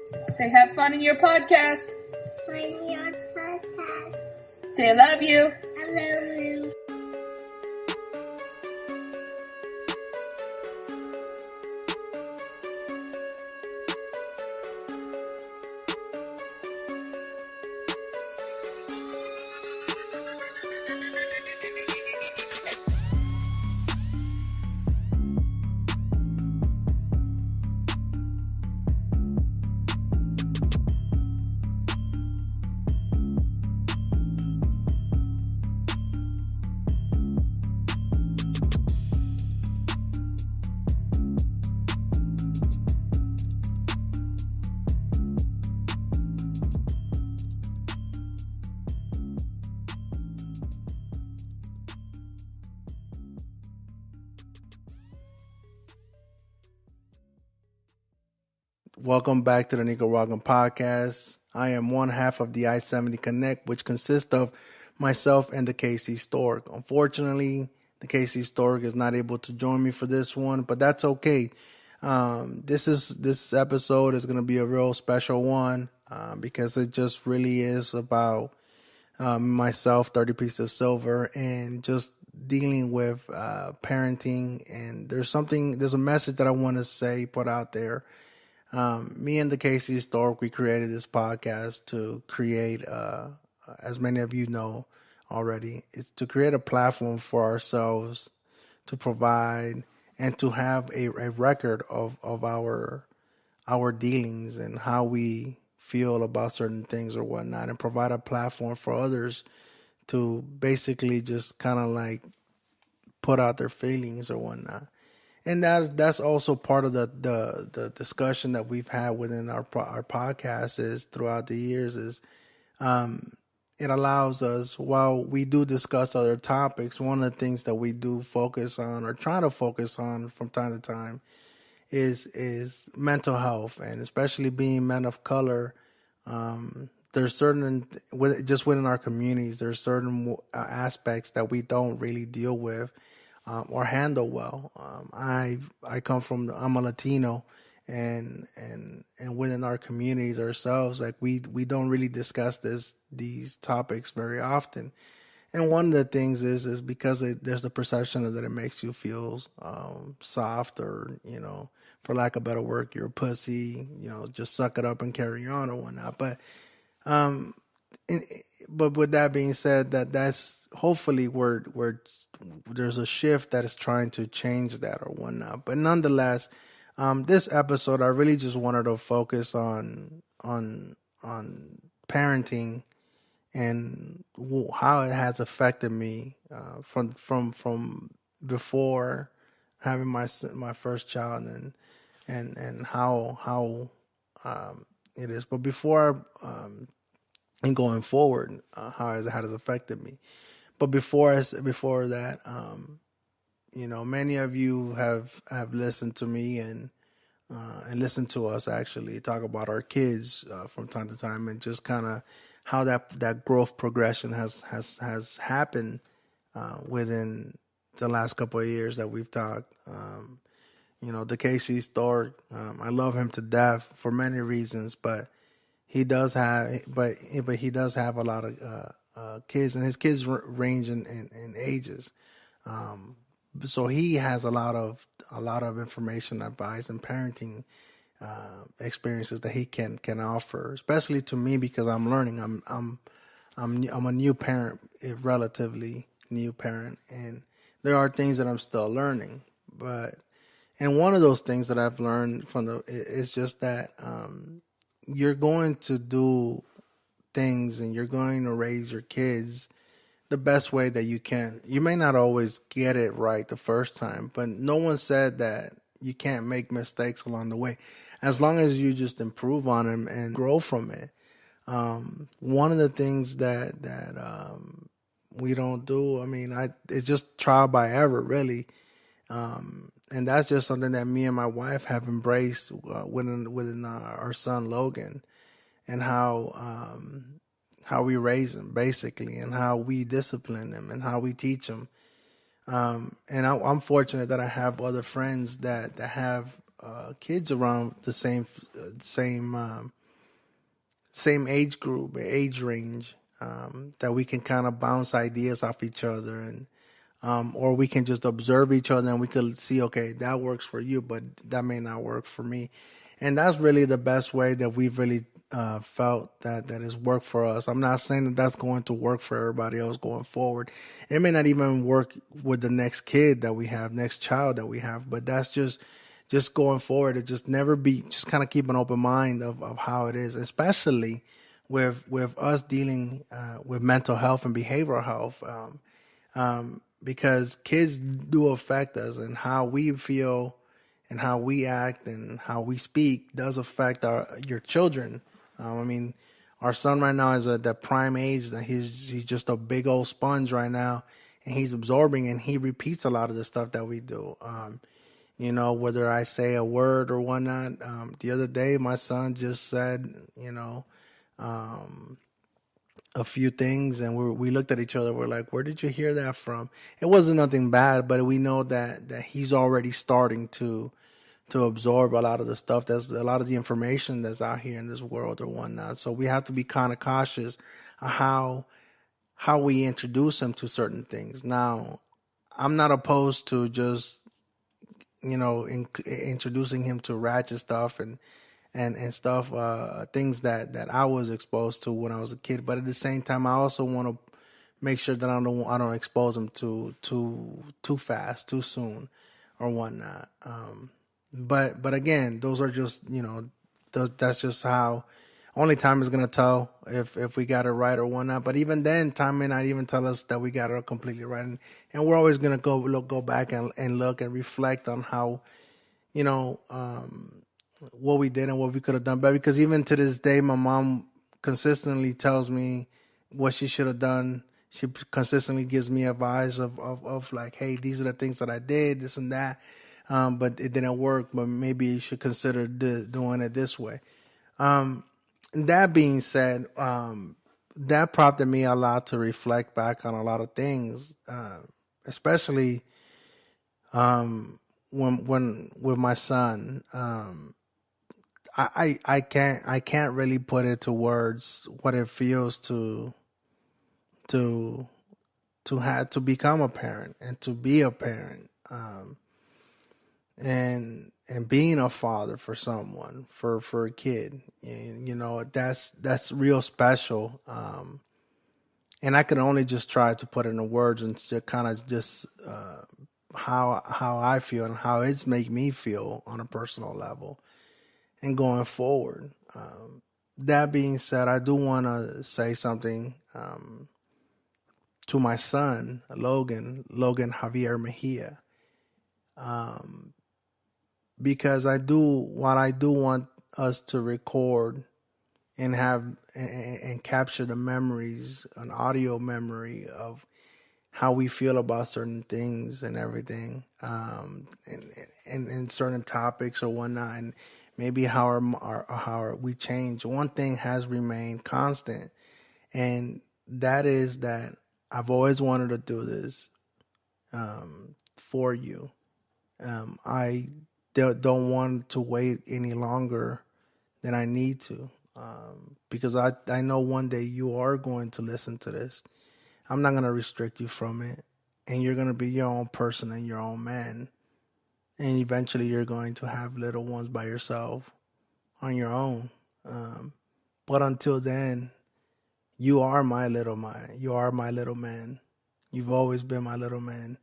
Say have fun in your podcast. Say I love you. I love you. Welcome back to the Negroraguan Podcast. I am one half of the I-70 Connect, which consists of myself and the KC Stork. Unfortunately, the KC Stork is not able to join me for this one, but that's okay. This episode is going to be a real special one because it just really is about myself, 30 Pieces of Silver, and just dealing with parenting. And there's a message that I want to put out there. Me and the KC Stork, we created this podcast to create, as many of you know already, it's to create a platform for ourselves to provide and to have a record of our dealings and how we feel about certain things or whatnot, and provide a platform for others to basically just kind of like put out their feelings or whatnot. And that's also part of the discussion that we've had within our podcast is throughout the years is it allows us, while we do discuss other topics, one of the things that we do focus on or try to focus on from time to time is mental health, and especially being men of color. There's certain, just within our communities, there's certain aspects that we don't really deal with or handle well. I'm a Latino, and within our communities ourselves, like we don't really discuss these topics very often. And one of the things is because there's the perception that it makes you feel soft, or, for lack of better word, you're a pussy, just suck it up and carry on or whatnot. But but with that being said, that's hopefully where there's a shift that is trying to change that or whatnot. But nonetheless, this episode, I really just wanted to focus on parenting and how it has affected me from before having my first child and how it is. But before and going forward, how it has affected me. But before that, many of you have listened to me and listened to us actually talk about our kids from time to time, and just kind of how that growth progression has happened within the last couple of years that we've talked. The KC Stork, I love him to death for many reasons, but he does have a lot of kids, and his kids range in ages. So he has a lot of information, advice, and parenting experiences that he can offer, especially to me, because I'm learning. I'm a new parent, a relatively new parent, and there are things that I'm still learning. And one of those things that I've learned is just that you're going to do things and you're going to raise your kids the best way that you can. You may not always get it right the first time, but no one said that you can't make mistakes along the way, as long as you just improve on them and grow from it. One of the things that we don't do, it's just trial by error, really. And that's just something that me and my wife have embraced within our son Logan, and how we raise him, basically, and how we discipline him and how we teach him. And I'm fortunate that I have other friends that have kids around the same same age group, age range, that we can kind of bounce ideas off each other, and or we can just observe each other and we could see, okay, that works for you, but that may not work for me. And that's really the best way that we've really felt that has worked for us. I'm not saying that that's going to work for everybody else going forward. It may not even work with the next kid that we have, next child that we have, but that's just going forward. It just never be, just kind of keep an open mind of how it is, especially with us dealing with mental health and behavioral health. Because kids do affect us, and how we feel and how we act and how we speak does affect your children. I mean, our son right now is at that prime age that he's just a big old sponge right now, and he's absorbing, and he repeats a lot of the stuff that we do. Whether I say a word or whatnot. The other day, my son just said, a few things, and we looked at each other. We're like, where did you hear that from? It wasn't nothing bad, but we know that he's already starting to absorb a lot of the stuff, that's a lot of the information that's out here in this world or whatnot. So we have to be kind of cautious of how we introduce him to certain things. Now, I'm not opposed to just introducing him to ratchet stuff and stuff, things that I was exposed to when I was a kid. But at the same time, I also want to make sure that I don't expose him too fast, too soon, or whatnot. But again, those are just that's just how. Only time is gonna tell if we got it right or whatnot. But even then, time may not even tell us that we got it completely right, and we're always gonna go back and look and reflect on how what we did and what we could have done better. Because even to this day, my mom consistently tells me what she should have done. She consistently gives me advice of like, hey, these are the things that I did, this and that, but it didn't work. But maybe you should consider doing it this way. That being said, that prompted me a lot to reflect back on a lot of things, especially when with my son. I can't really put it to words what it feels to have to become a parent and to be a parent, and being a father for someone, for a kid. And, that's real special. And I can only just try to put it into words and to kind of just how I feel and how it's make me feel on a personal level. And going forward, that being said, I do want to say something to my son, Logan Javier Mejia, because I do want us to record and have and capture the memories, an audio memory of how we feel about certain things and everything, and certain topics or whatnot, and maybe how we change. One thing has remained constant, and that is that I've always wanted to do this for you. I don't want to wait any longer than I need to, because I know one day you are going to listen to this. I'm not going to restrict you from it, and you're going to be your own person and your own man. And eventually you're going to have little ones by yourself on your own. But until then, you are my little man. You are my little man. You've always been my little man.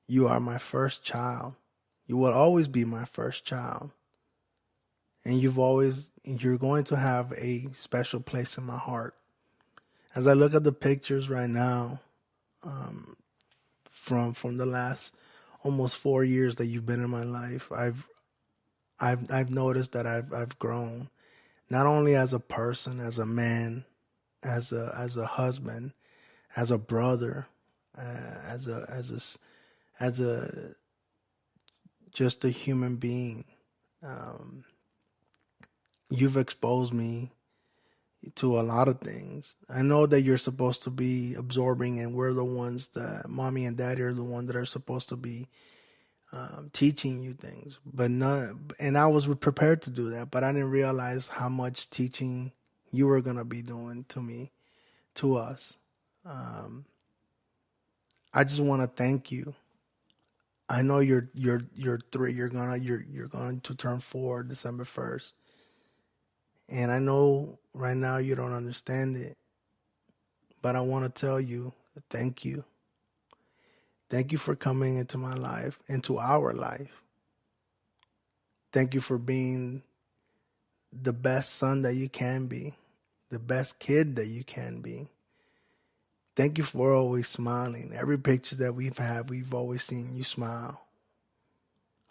You are my first child. You will always be my first child. And you're going to have a special place in my heart. As I look at the pictures right now, from the last almost 4 years that you've been in my life, I've noticed that I've grown, not only as a person, as a man, as a husband, as a brother, as a just a human being. You've exposed me to a lot of things. I know that you're supposed to be absorbing, and we're the ones that mommy and daddy are the ones that are supposed to be teaching you things, but not. And I was prepared to do that, but I didn't realize how much teaching you were gonna be doing to us. I just want to thank you. I know you're 3. You're going to turn 4 December 1st, and I know right now you don't understand it, but I want to tell you thank you. Thank you for coming into my life, into our life. Thank you for being the best son that you can be, the best kid that you can be. Thank you for always smiling. Every picture that we've had, we've always seen you smile.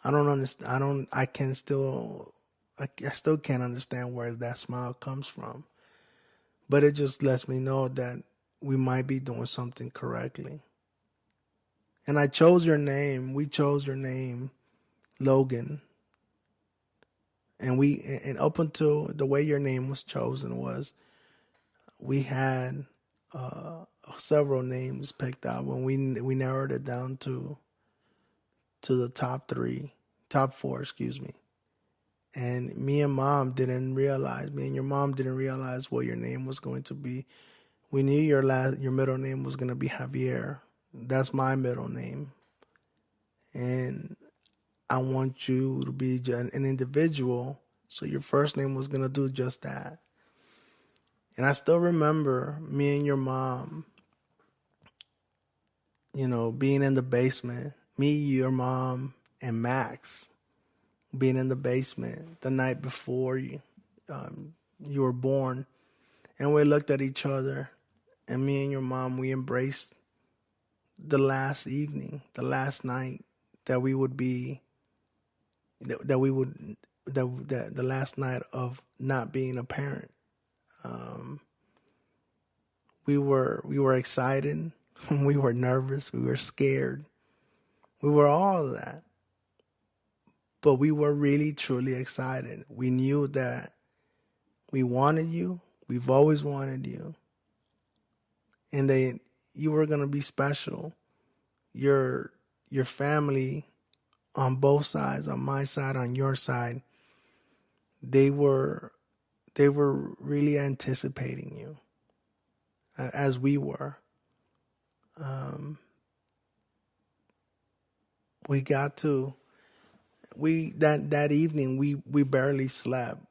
I don't understand. I still can't understand where that smile comes from. But it just lets me know that we might be doing something correctly. And I chose your name. We chose your name, Logan. And up until the way your name was chosen was, we had several names picked out when we narrowed it down to the top 4, excuse me. And me and your mom didn't realize what your name was going to be. We knew your middle name was going to be Javier. That's my middle name. And I want you to be an individual, so your first name was going to do just that. And I still remember me and your mom, being in the basement. Me, your mom, and Max being in the basement the night before you were born. And we looked at each other, and me and your mom, we embraced the last evening, the last night that we would be, the last night of not being a parent. We were excited, we were nervous, we were scared, we were all of that. But we were really, truly excited. We knew that we wanted you. We've always wanted you. And you were going to be special. Your family on both sides, on my side, on your side, they were really anticipating you, as we were. That evening we barely slept.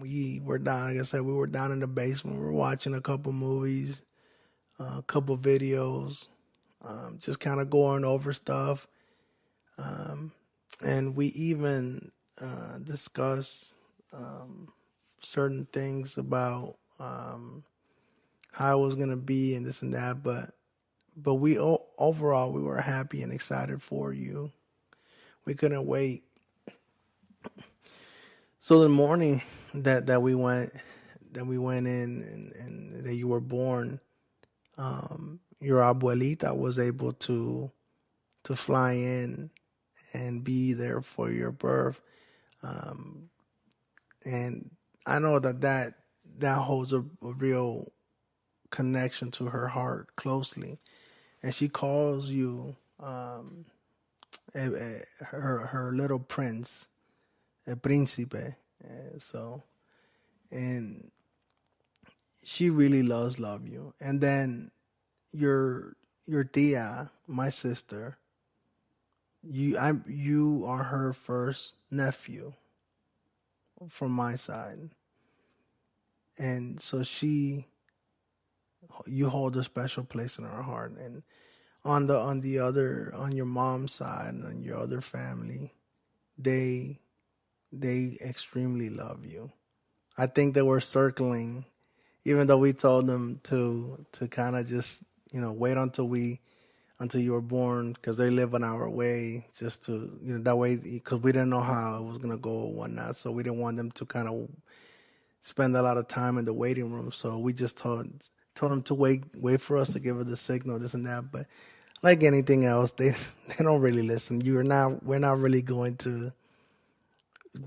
We were down, like I said, we were down in the basement. We were watching a couple movies, a couple videos, just kind of going over stuff. And we even discussed certain things about how it was going to be and this and that. But overall, we were happy and excited for you. We couldn't wait. So the morning that we went in and that you were born, your abuelita was able to fly in and be there for your birth. And I know that holds a real connection to her heart closely. And she calls you her little prince, el príncipe. And she really loves you. And then your tia, my sister, you are her first nephew from my side. And so you hold a special place in our heart. And on your mom's side, on your other family, they extremely love you. I think they were circling, even though we told them to kind of just, wait until you were born, because they live an hour away, just to, that way, because we didn't know how it was going to go or whatnot. So we didn't want them to kind of spend a lot of time in the waiting room. So we just told them to wait for us to give her the signal, this and that. But like anything else, they don't really listen. We're not really going to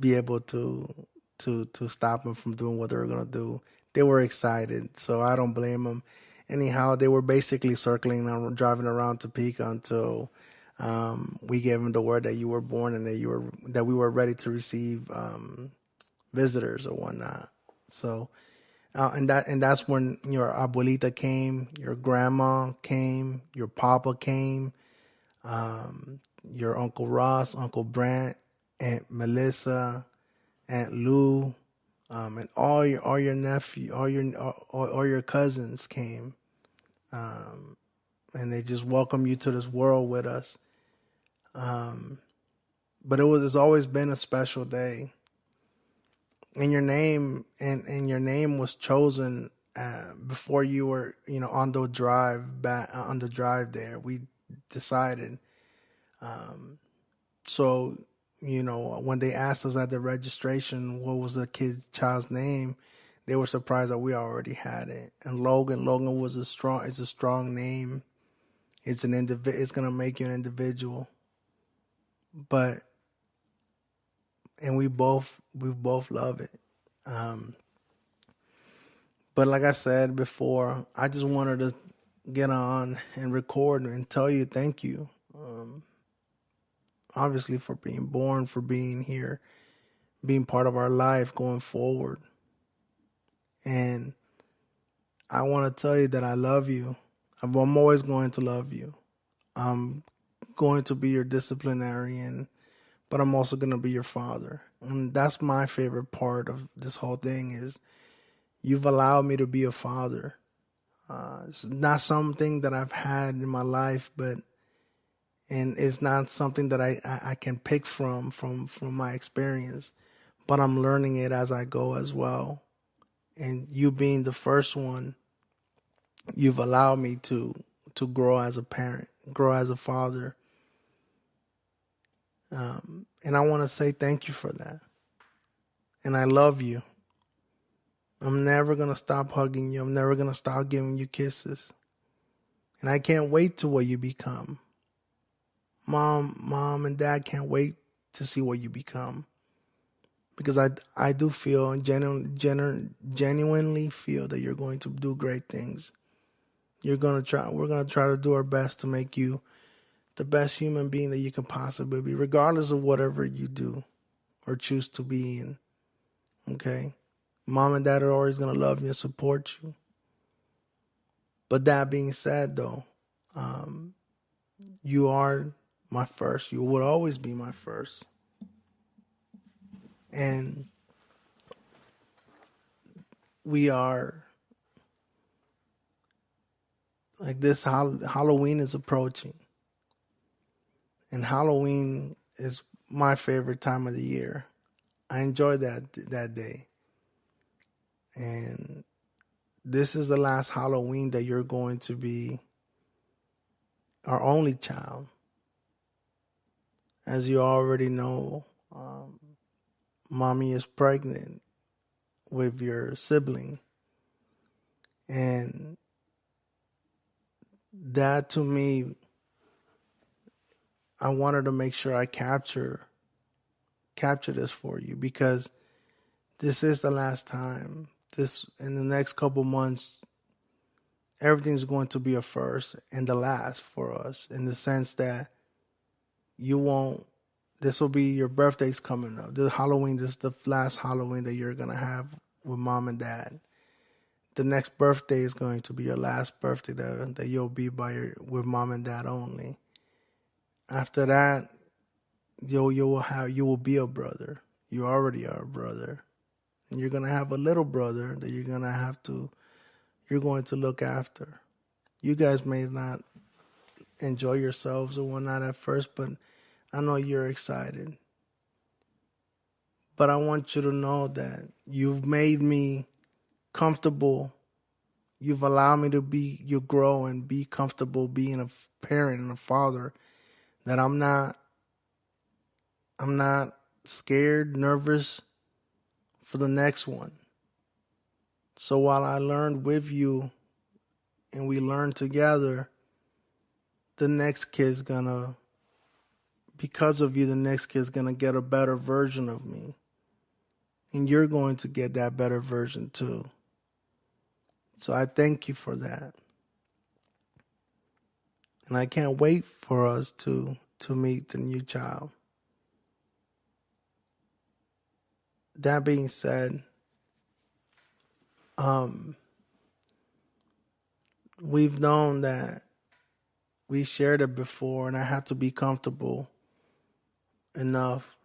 be able to stop them from doing what they were going to do. They were excited, so I don't blame them. Anyhow, they were basically circling and driving around Topeka until we gave them the word that you were born and that we were ready to receive visitors or whatnot. So And that's when your abuelita came, your grandma came, your papa came, your Uncle Ross, Uncle Brant, Aunt Melissa, Aunt Lou, and all your nephew, all your cousins came, and they just welcomed you to this world with us. But it's always been a special day. And your name your name was chosen before you were on the drive back on the drive there. We decided. So when they asked us at the registration what was the child's name, they were surprised that we already had it. And Logan was a strong name. It's it's gonna make you an individual. And we both love it. But like I said before, I just wanted to get on and record and tell you thank you. Obviously for being born, for being here, being part of our life going forward. And I want to tell you that I love you. I'm always going to love you. I'm going to be your disciplinarian, but I'm also going to be your father. And that's my favorite part of this whole thing is you've allowed me to be a father. It's not something that I've had in my life, and it's not something that I can pick from my experience, but I'm learning it as I go as well. And you being the first one, you've allowed me to grow as a parent, grow as a father. And I want to say thank you for that. And I love you. I'm never going to stop hugging you. I'm never going to stop giving you kisses. And I can't wait to what you become. Mom and Dad can't wait to see what you become. Because I do feel and genuinely feel that you're going to do great things. We're going to try to do our best to make you the best human being that you can possibly be, regardless of whatever you do or choose to be in. Okay? Mom and Dad are always going to love you and support you. But that being said, though, you are my first. You will always be my first. And we are, like, this Halloween is approaching. And Halloween is my favorite time of the year. I enjoy that day. And this is the last Halloween that you're going to be our only child. As you already know, Mommy is pregnant with your sibling. And that, to me, I wanted to make sure I capture this for you, because this is the last time. In the next couple months, everything's going to be a first and the last for us, in the sense that this will be your birthday's coming up. This is the last Halloween that you're going to have with Mom and Dad. The next birthday is going to be your last birthday that you'll be with Mom and Dad only. After that, you will be a brother. You already are a brother. And you're going to have a little brother that you're going to look after. You guys may not enjoy yourselves or whatnot at first, but I know you're excited. But I want you to know that you've made me comfortable. You've allowed me to grow and be comfortable being a parent and a father, that I'm not scared, nervous for the next one. So while I learned with you and we learned together, the next kid's because of you, the next kid's gonna get a better version of me. And you're going to get that better version too. So I thank you for that. And I can't wait for us to meet the new child. That being said, we've known that we shared it before, and I had to be comfortable enough,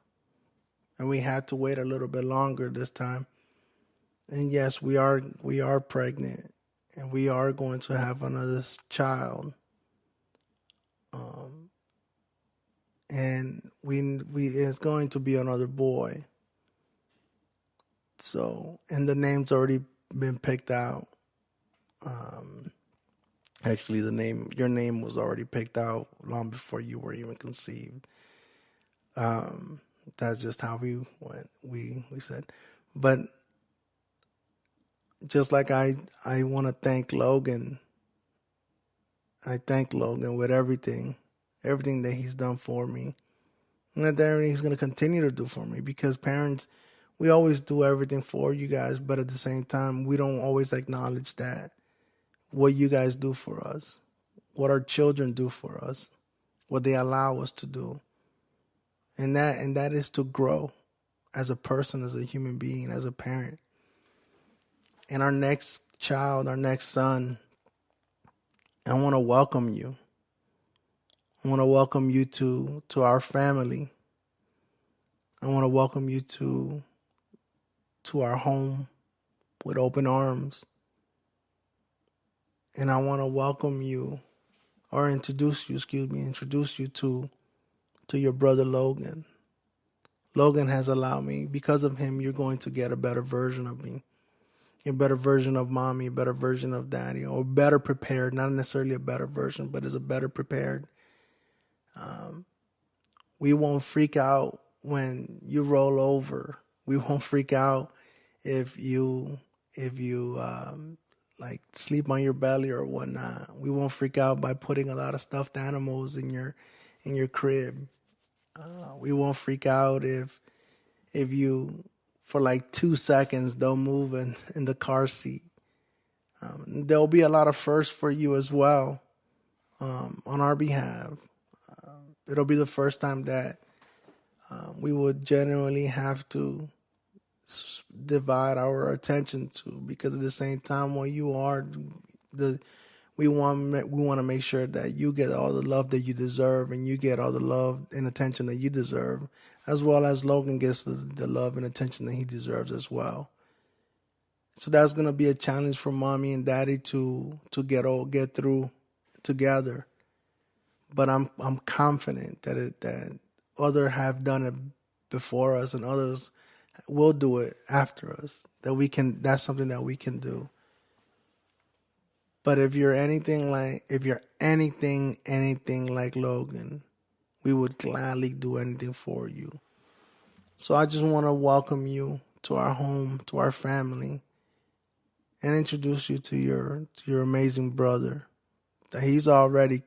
and we had to wait a little bit longer this time. And yes, we are pregnant, and we are going to have another child. And we it's going to be another boy. So, and the name's already been picked out. Actually, your name was already picked out long before you were even conceived. That's just how we went. We said, but just like I want to thank Logan. I thank Logan with everything that he's done for me, and that he's going to continue to do for me. Because parents, we always do everything for you guys, but at the same time, we don't always acknowledge that what you guys do for us, what our children do for us, what they allow us to do, and that is to grow as a person, as a human being, as a parent. And our next child, our next son, I want to welcome you. I want to welcome you to our family. I want to welcome you to our home with open arms. And I want to welcome you, or introduce you to your brother Logan. Logan has allowed me, because of him, you're going to get a better version of me. A better version of mommy, a better version of daddy, or better prepared, not necessarily a better version, but is a better prepared. We won't freak out when you roll over. We won't freak out if you like sleep on your belly or whatnot. We won't freak out by putting a lot of stuffed animals in your crib. We won't freak out if you, for like 2 seconds, don't move in the car seat. There'll be a lot of firsts for you as well, on our behalf. It'll be the first time that we would genuinely have to divide our attention to, because at the same time, when you are we want to make sure that you get all the love that you deserve, and you get all the love and attention that you deserve, as well as Logan gets the love and attention that he deserves as well. So that's going to be a challenge for mommy and daddy to get through together. But I'm confident that others have done it before us, and others will do it after us. That's something that we can do. But if you're anything like Logan, we would gladly do anything for you. So I just want to welcome you to our home, to our family, and introduce you to your amazing brother. That he already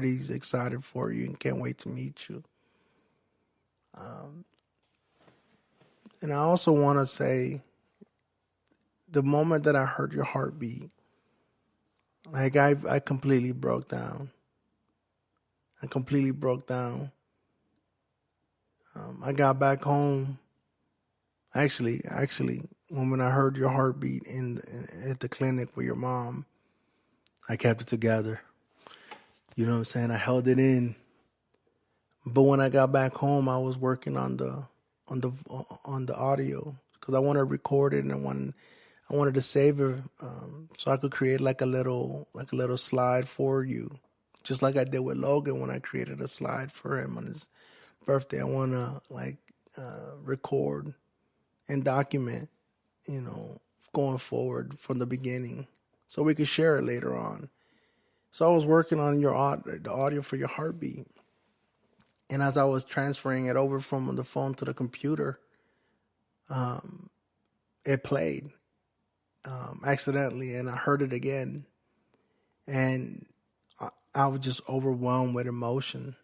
is excited for you and can't wait to meet you. And I also want to say, the moment that I heard your heartbeat, like I completely broke down. I got back home. Actually, when I heard your heartbeat at the clinic with your mom, I kept it together. You know what I'm saying? I held it in. But when I got back home, I was working on the audio, because I want to record it, and I wanted to save it, so I could create like a little slide for you, just like I did with Logan when I created a slide for him on his birthday. I want to record and document, going forward from the beginning, so we could share it later on. So I was working on the audio for your heartbeat. And as I was transferring it over from the phone to the computer, it played accidentally, and I heard it again. And I was just overwhelmed with emotion.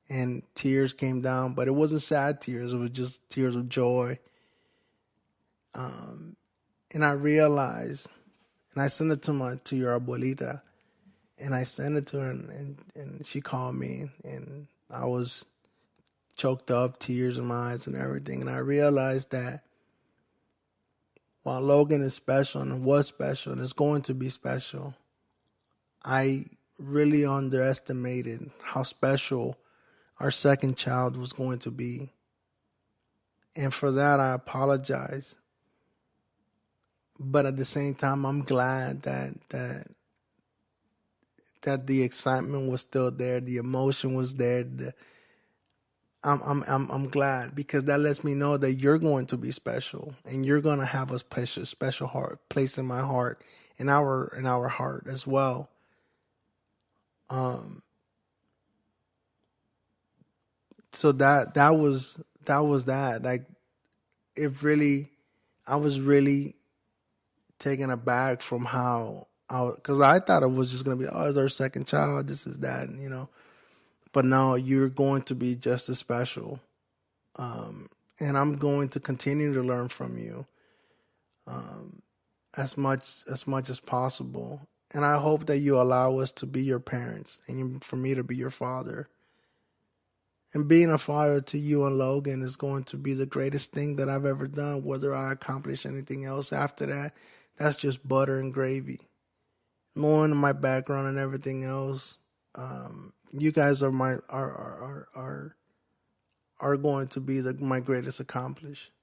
And tears came down, but it wasn't sad tears. It was just tears of joy. And I realized, and I sent it to your abuelita, and I sent it to her, and she called me, and I was choked up, tears in my eyes and everything. And I realized that while Logan is special and was special and is going to be special, I really underestimated how special our second child was going to be. And for that, I apologize. But at the same time, I'm glad that the excitement was still there, the emotion was there. I'm glad, because that lets me know that you're going to be special and you're going to have a special heart place in my heart, in our heart as well. So that was that. Like, it really, I was really taken aback from how, because I thought it was just gonna be, oh, it's our second child, this is that, you know. But no, you're going to be just as special, and I'm going to continue to learn from you, as much as possible. And I hope that you allow us to be your parents, and for me to be your father. And being a father to you and Logan is going to be the greatest thing that I've ever done. Whether I accomplish anything else after that, that's just butter and gravy. Knowing my background and everything else, you guys are are going to be my greatest accomplishment,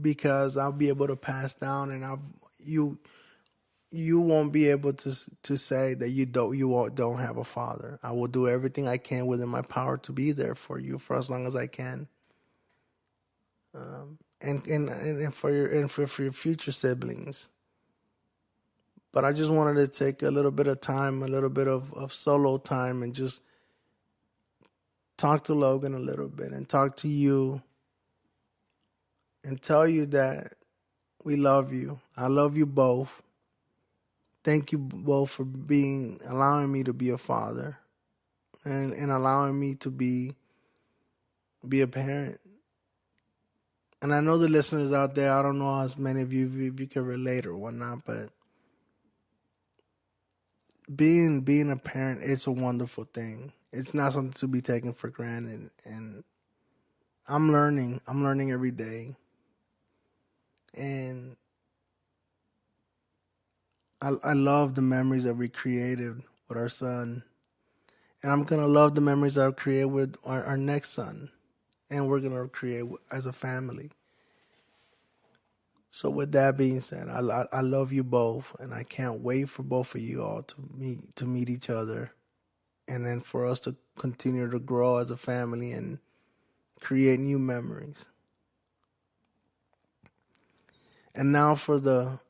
because I'll be able to pass down, and you won't be able to say that you don't have a father. I will do everything I can within my power to be there for you for as long as I can, and for your future siblings. But I just wanted to take a little bit of time, a little bit of solo time, and just talk to Logan a little bit and talk to you and tell you that we love you. I love you both. Thank you both for allowing me to be a father, and allowing me to be a parent. And I know the listeners out there, I don't know as many of you, if you can relate or whatnot, but being a parent, it's a wonderful thing. It's not something to be taken for granted. And I'm learning every day. And I love the memories that we created with our son. And I'm going to love the memories that I'll create with our next son. And we're going to create as a family. So with that being said, I love you both. And I can't wait for both of you all to meet each other. And then for us to continue to grow as a family and create new memories. And now for the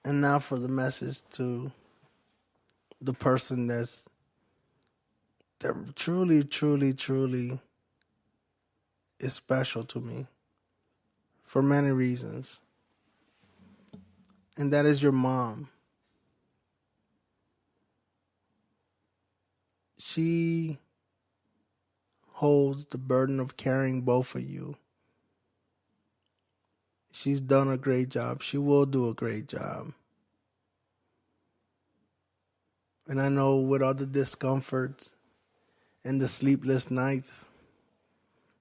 message to the person that truly, truly, truly is special to me for many reasons. And that is your mom. She holds the burden of carrying both of you. She's done a great job. She will do a great job. And I know with all the discomforts and the sleepless nights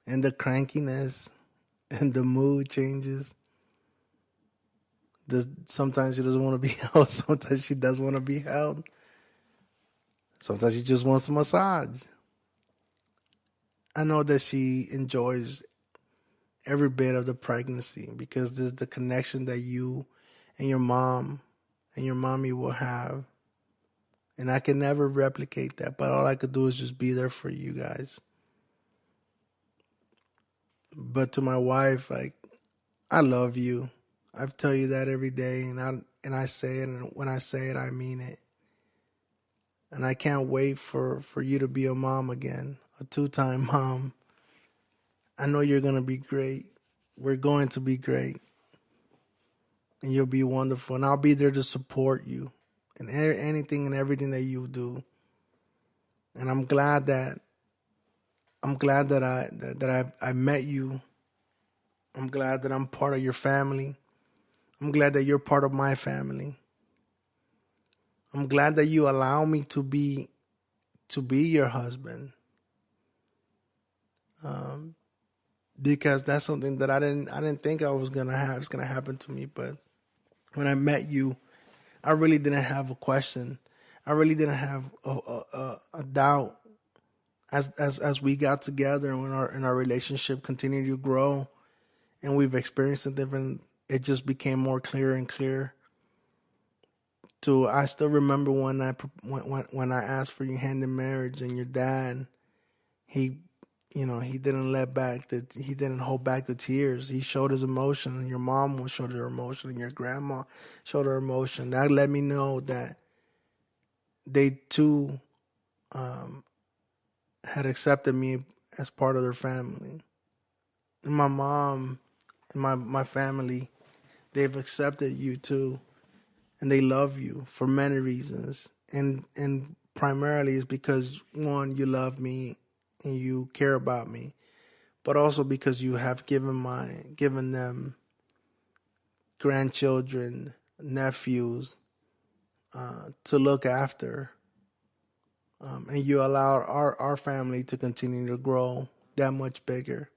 and the crankiness and the mood changes, sometimes she doesn't want to be held. Sometimes she does want to be held. Sometimes she just wants a massage. I know that she enjoys every bit of the pregnancy, because there's the connection that you and your mom and your mommy will have. And I can never replicate that, but all I could do is just be there for you guys. But to my wife, like, I love you. I tell you that every day, and I say it, and when I say it, I mean it. And I can't wait for you to be a mom again, a 2-time mom. I know you're going to be great. We're going to be great. And you'll be wonderful. And I'll be there to support you in anything and everything that you do. And I'm glad that I met you. I'm glad that I'm part of your family. I'm glad that you're part of my family. I'm glad that you allow me to be your husband. because that's something that I didn't think I was gonna have. It's gonna happen to me, but when I met you, I really didn't have a question. I really didn't have a doubt. As we got together and when our relationship continued to grow, and we've experienced a different, it just became more clear and clear. I still remember when I asked for your hand in marriage, and your dad, he he didn't hold back the tears. He showed his emotion, and your mom showed her emotion, and your grandma showed her emotion. That let me know that they too had accepted me as part of their family. And my mom and my family, they've accepted you too, and they love you for many reasons. And primarily is because, one, you love me and you care about me, but also because you have given them grandchildren, nephews, to look after. And you allowed our family to continue to grow that much bigger.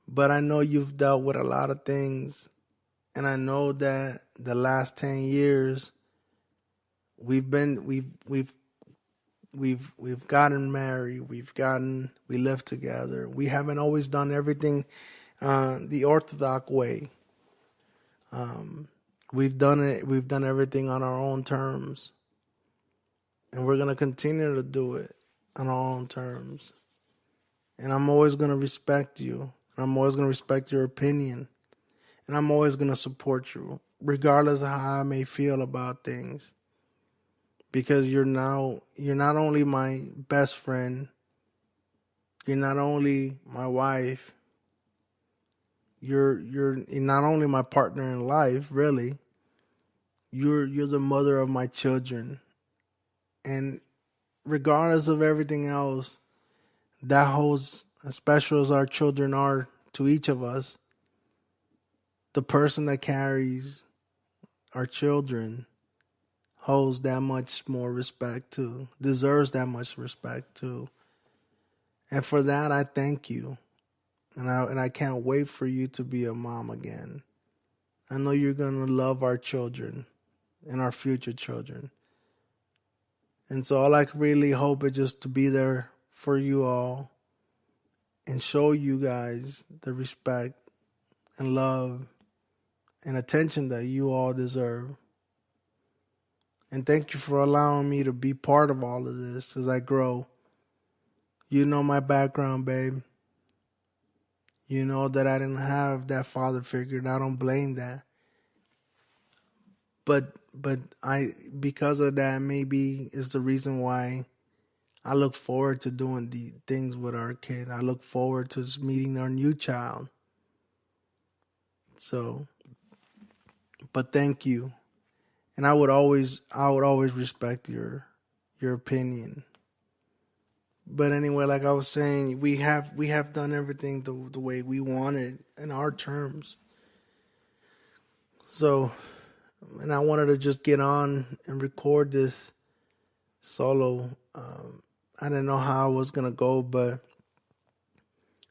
But I know you've dealt with a lot of things, and I know that the last 10 years we've gotten married, we live together. We haven't always done everything the orthodox way. We've done everything on our own terms. And we're going to continue to do it on our own terms. And I'm always going to respect you. And I'm always going to respect your opinion. And I'm always going to support you, regardless of how I may feel about things. Because you're not only my best friend, you're not only my wife, you're not only my partner in life, really. You're the mother of my children. And regardless of everything else, that holds, as special as our children are to each of us, the person that carries our children holds that much more respect too, deserves that much respect too. And for that, I thank you. And I can't wait for you to be a mom again. I know you're going to love our children and our future children. And so all I really hope is just to be there for you all and show you guys the respect and love and attention that you all deserve. And thank you for allowing me to be part of all of this as I grow. You know my background, babe. You know that I didn't have that father figure, and I don't blame that. But because of that, maybe is the reason why I look forward to doing the things with our kid. I look forward to meeting our new child. So, but thank you. And I would always respect your opinion. But anyway, like I was saying, we have done everything the way we wanted in our terms. So, and I wanted to just get on and record this solo. I didn't know how I was going to go, but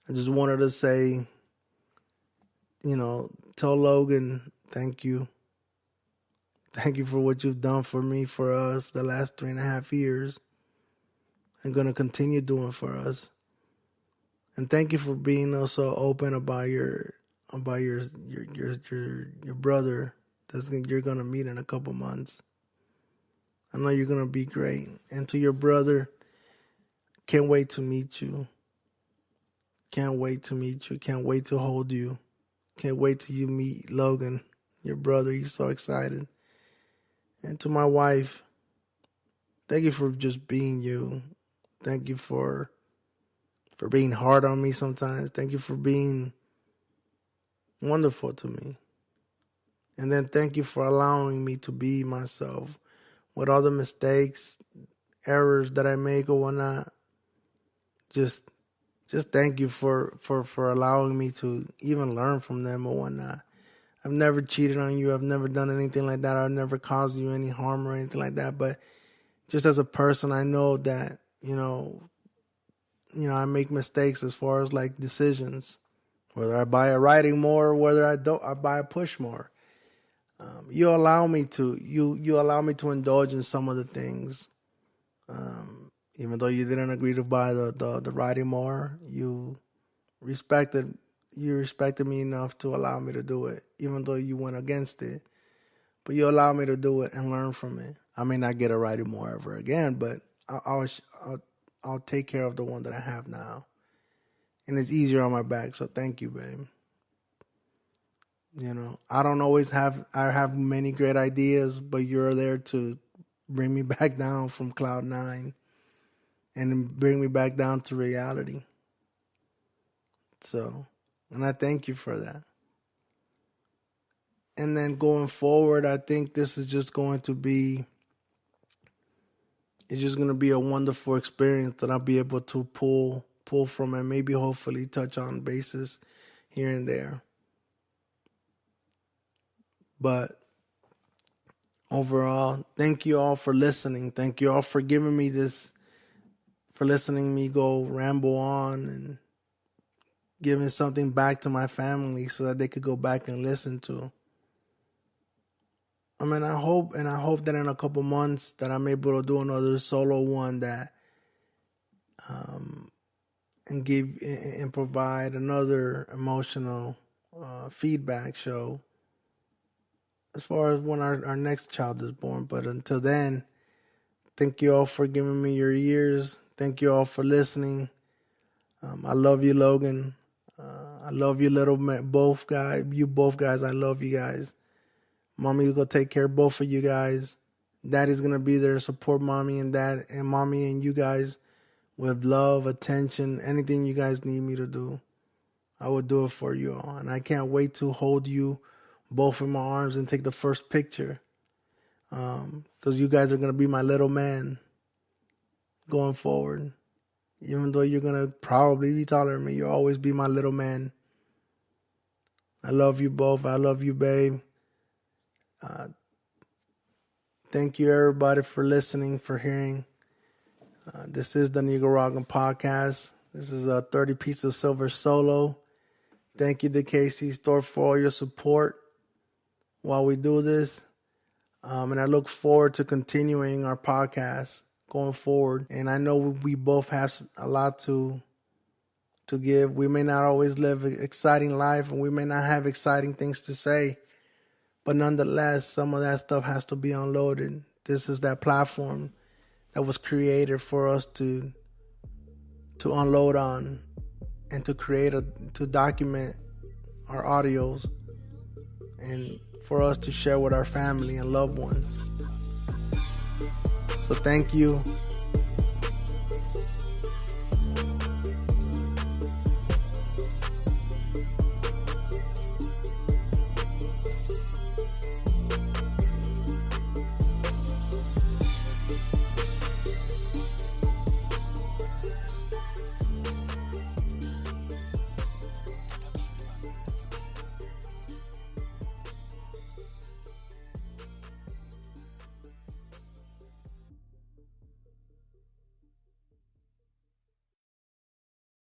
I just wanted to say, tell Logan, thank you. Thank you for what you've done for me, for us, the last 3.5 years. I'm going to continue doing for us. And thank you for being so open about your brother you're going to meet in a couple months. I know you're going to be great. And to your brother, can't wait to meet you. Can't wait to meet you. Can't wait to hold you. Can't wait till you meet Logan, your brother. He's so excited. And to my wife, thank you for just being you. Thank you for being hard on me sometimes. Thank you for being wonderful to me. And then thank you for allowing me to be myself with all the mistakes, errors that I make or whatnot. Just thank you for allowing me to even learn from them or whatnot. I've never cheated on you. I've never done anything like that. I've never caused you any harm or anything like that. But just as a person, I know that, I make mistakes as far as like decisions, whether I buy a riding more or whether I buy a push more. You allow me to indulge in some of the things. Even though you didn't agree to buy the riding more, you respected me enough to allow me to do it, even though you went against it. But you allow me to do it and learn from it. I may not get a riding more ever again, but I'll take care of the one that I have now, and it's easier on my back. So thank you, babe. I don't always have many great ideas, but you're there to bring me back down from cloud 9 and bring me back down to reality. So, and I thank you for that. And then going forward, I think this is just going to be a wonderful experience that I'll be able to pull from and maybe hopefully touch on bases here and there. But overall, thank you all for listening. Thank you all for giving me this, for listening me go ramble on and giving something back to my family so that they could go back and listen to. I mean, I hope that in a couple months that I'm able to do another solo one that, and give and provide another emotional feedback show as far as when our next child is born. But until then, thank you all for giving me your ears. Thank you all for listening. I love you, Logan. I love you, little man, both guys. You both guys, I love you guys. Mommy's going to take care of both of you guys. Daddy's going to be there to support mommy and dad and mommy and you guys with love, attention, anything you guys need me to do. I will do it for you all. And I can't wait to hold you both in my arms and take the first picture. Because you guys are going to be my little man going forward. Even though you're going to probably be taller than me, you'll always be my little man. I love you both. I love you, babe. Thank you, everybody, for listening, for hearing. This is the Negroraguan Podcast. This is a 30 Piece of Silver solo. Thank you to KC Store for all your support while we do this. And I look forward to continuing our podcast going forward. And I know we both have a lot to give. We may not always live an exciting life, and we may not have exciting things to say. But nonetheless, some of that stuff has to be unloaded. This is that platform that was created for us to unload on and to document our audios and for us to share with our family and loved ones. So thank you.